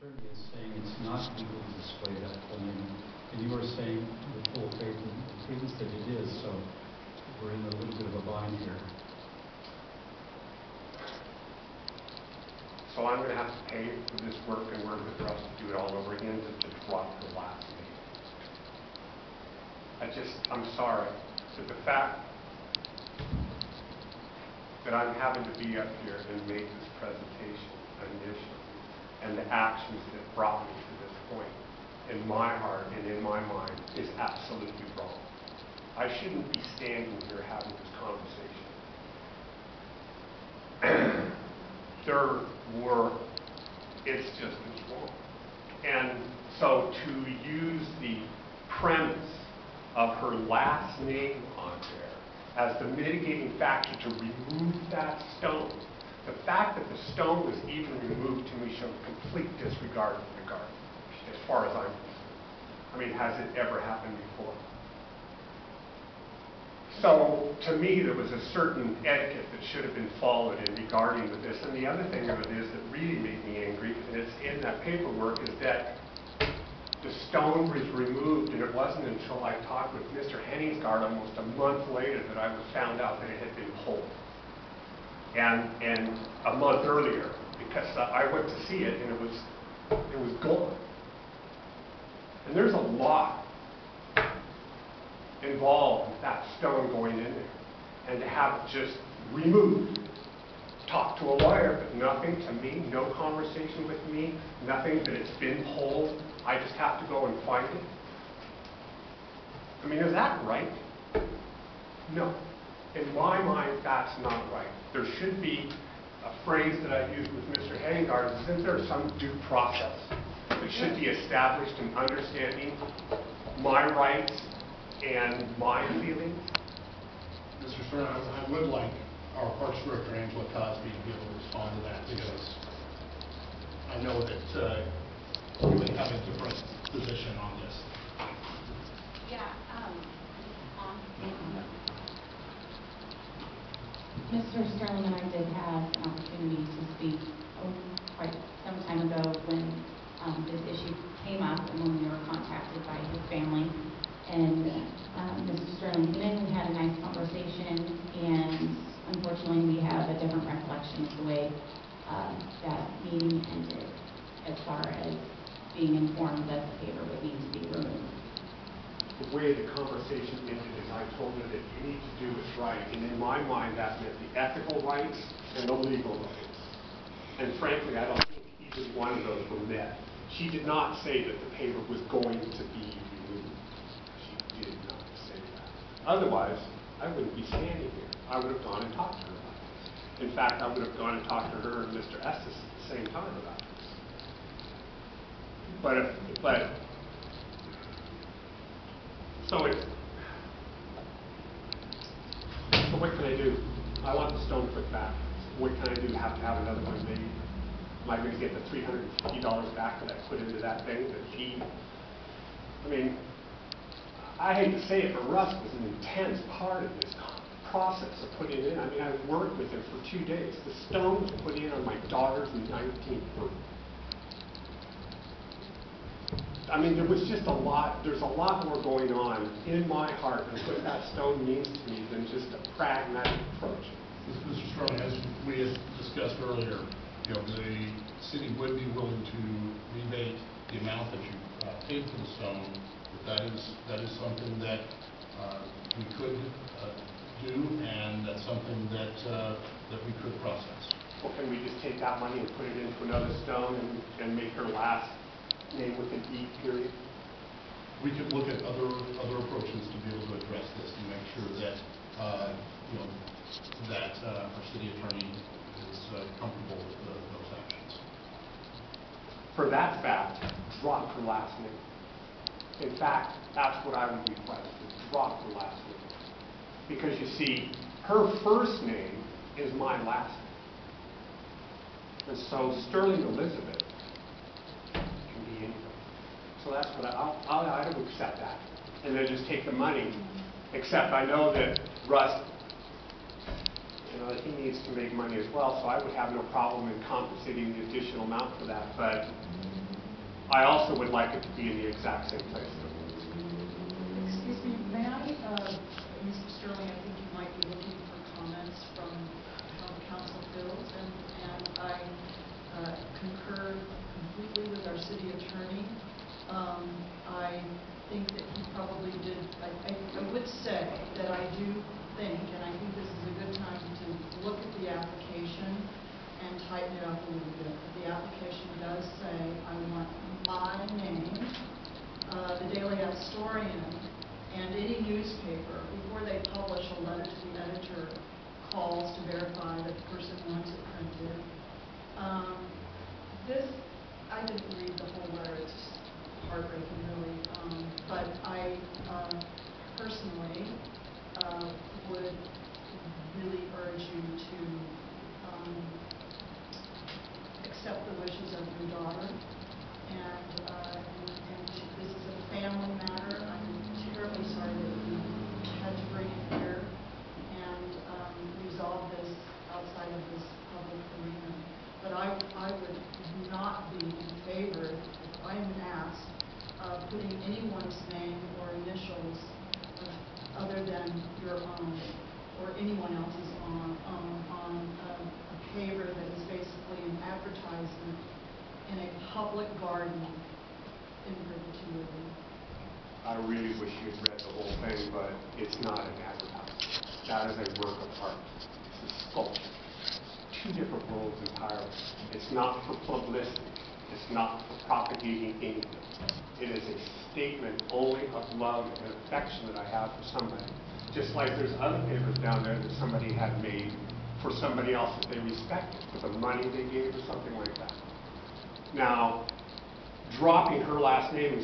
attorney is saying it's not legal to display that full name, and you are saying with full faith and credence that it is, so we're in a little bit of a bind here. So I'm going to have to pay for this work and work with Russ to do it all over again to drop the last name. I'm sorry, but the fact that I'm having to be up here and make this presentation initially, and the actions that brought me to this point, in my heart and in my mind, is absolutely wrong. I shouldn't be standing here having this conversation. It's just as wrong. And so to use the premise of her last name on there as the mitigating factor to remove that stone, the fact that the stone was even removed to me showed complete disregard for the garden, as far as I'm concerned. I mean, has it ever happened before? So, to me, there was a certain etiquette that should have been followed in regarding to this. And the other thing of it is that really made me angry, and it's in that paperwork, is that the stone was removed, and it wasn't until I talked with Mr. Henningsgaard almost a month later that I found out that it had been pulled. And a month earlier, because I went to see it, and it was gone. And there's a lot involved with that stone going in there, and to have it just removed. Talk to a lawyer, but nothing to me, no conversation with me, nothing that it's been pulled. I just have to go and find it. I mean, is that right? No. In my mind, that's not right. There should be a phrase that I used with Mr. Henningsgaard, isn't there some due process that should be established in understanding my rights and my feelings? Mr. Sterling, I would like our Parks Director, Angela Cosby, to be able to respond to that, because I know that you may have a different position on this. Yeah, Mr. Sterling and I did have an opportunity to speak quite some time ago when this issue came up and when we were contacted by his family. And Mr. Sterling came in, we had a nice conversation, and unfortunately we have a different recollection of the way that meeting ended as far as being informed that the paper would need to be removed. The way the conversation ended is I told her that you need to do what's right, and in my mind that meant the ethical rights and the legal rights. And frankly, I don't think either one of those were met. She did not say that the paper was going to be removed. She did not say that. Otherwise, I wouldn't be standing here. I would have gone and talked to her about this. In fact, I would have gone and talked to her and Mr. Estes at the same time about this. So what can I do? I want the stone put back. What can I do? Have to have another one made? Am I going to get the $350 back that I put into that thing? I mean, I hate to say it, but Russ was an intense part of this process of putting it in. I mean, I worked with him for 2 days. The stone was put in on my daughter's 19th birthday. I mean, there was just a lot, there's a lot more going on in my heart and what that stone means to me than just a pragmatic approach. Mr. Sterling, as we had discussed earlier, you know, the city would be willing to rebate the amount that you paid for the stone. But that is something that we could do, and that's something that we could process. Well, can we just take that money and put it into another stone and make her last name with an E period? We could look at other approaches to be able to address this and make sure that you know, that our city attorney is comfortable with those actions. For that fact, drop her last name. In fact, that's what I would request, is drop her last name. Because you see, her first name is my last name. And so Sterling Elizabeth can be anybody. So that's what I would accept that. And then just take the money. Except I know that Russ, you know, he needs to make money as well, so I would have no problem in compensating the additional amount for that. But I also would like it to be in the exact same place. Excuse me, may I, Mr. Sterling, I think you might be looking for comments from how the council feels, and I concur completely with our city attorney. I think that he probably did, I would say that I do think, and I think this is a good time to look at the application and tighten it up a little bit. The application does say, I want my name, the Daily Astorian, and any newspaper, before they publish a letter to the editor, calls to verify that the person wants it printed. This, I didn't read the whole letter, it's just heartbreaking really, but I personally would really urge you to accept the wishes of your daughter, and this is a family matter. I'm terribly sorry that you had to bring it here and resolve this outside of this public arena. But I would not be in favor, if I'm asked, of putting anyone's name or initials other than your own or anyone else's on a paver that is basically an advertisement in a public garden in perpetuity. I really wish you'd read the whole thing, but it's not an advertisement. That is a work of art. It's a sculpture. Two different worlds entirely. It's not for publicity. It's not for propagating anything. It is a statement only of love and affection that I have for somebody. Just like there's other papers down there that somebody had made for somebody else that they respected, for the money they gave or something like that. Now, dropping her last name and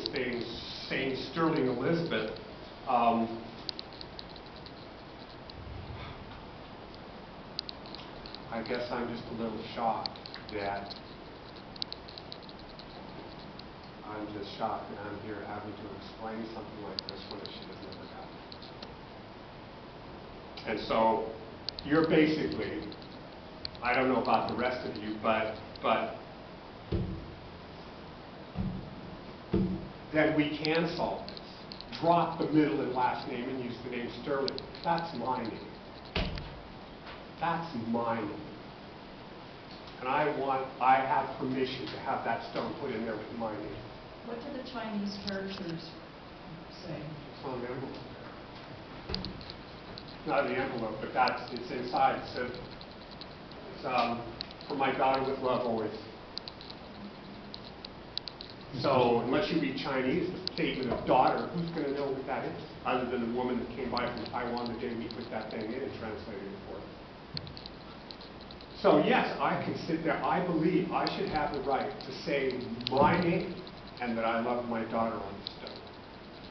saying Sterling Elizabeth, I guess I'm just a little shocked that I'm here having to explain something like this when it should have never happened. And so you're basically, I don't know about the rest of you, but then we can solve this. Drop the middle and last name and use the name Sterling. That's my name. That's my name. And I have permission to have that stone put in there with my name. What do the Chinese characters say? It's on the envelope there. Not the envelope, but it's inside. It says, it's for my daughter with love always. So unless you read Chinese, the statement of daughter, who's going to know what that is? Other than the woman that came by from Taiwan the day we put that thing in and translated it for us. So yes, I can sit there. I believe I should have the right to say my name and that I love my daughter on the stone.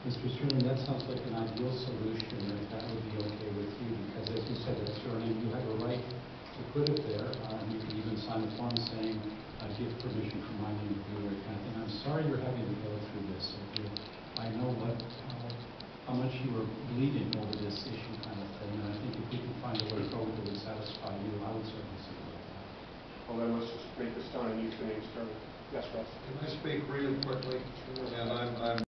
Mr. Sterling, that sounds like an ideal solution, if that would be okay with you, because as you said, that's your name. You have a right to put it there. You can even sign a form saying, I give permission for my name to be there, kind of thing. I'm sorry you're having to go through this. I know how much you are bleeding over this issue kind of thing, and I think if we could find a way forward that would satisfy you, I would certainly support that. Well, then let's just make the stone and use the name Sterling. Yes, Russ? Can I speak really quickly? And I'm